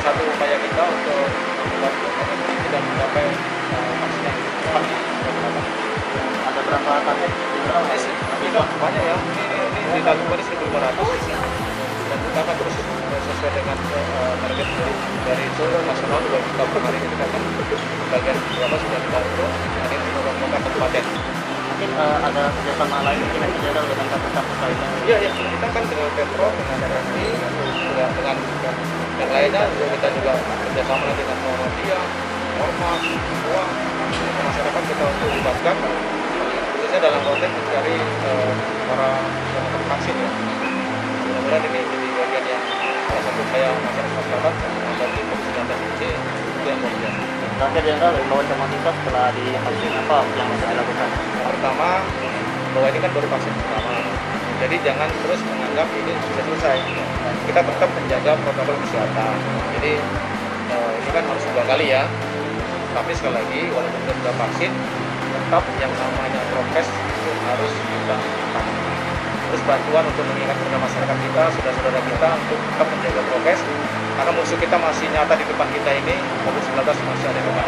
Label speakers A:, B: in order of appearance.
A: salah satu upaya kita untuk membantu COVID dan mencapai vaksin yang tepat di masyarakat.
B: Ada berapa target?
A: Kita banyak ya, ini di tahun ini 1.500 dan kita akan terus sesuai dengan target dari seluruh nasional 2 juta per hari. Kita akan bagian berapa sudah kita atur, nanti menurunkan kabupaten.
B: Mungkin ada kerjasama lain mungkin yang terjadi dengan kampus-kampus lainnya.
A: Iya, kita kan dengan Pemprov, dengan RRI, juga dengan yang lainnya, kita juga kerjasama dengan Muhammadiyah, Ormas, semua masyarakat kita untuk libatkan, khususnya dalam konteks mencari para yang tervaksin ya. Mudah-mudahan ini jadi bagian yang salah satu upaya masyarakat menghadapi COVID-19 ini itu yang luar biasa.
B: Terakhir Jenderal, imbauan sama kita setelah divaksin apa yang bisa dilakukan?
A: Pertama, bahwa ini kan baru vaksin pertama, jadi jangan terus menganggap ini sudah selesai. Kita tetap menjaga protokol kesehatan. Jadi ini kan harus 2 kali ya. Tapi sekali lagi, walaupun kita sudah vaksin, tetap yang namanya prokes itu harus kita lakukan. Terus bantuan untuk mengingat kepada masyarakat kita, saudara-saudara kita untuk tetap menjaga prokes, karena musuh kita masih nyata di depan kita ini, COVID-19 masih ada di depan.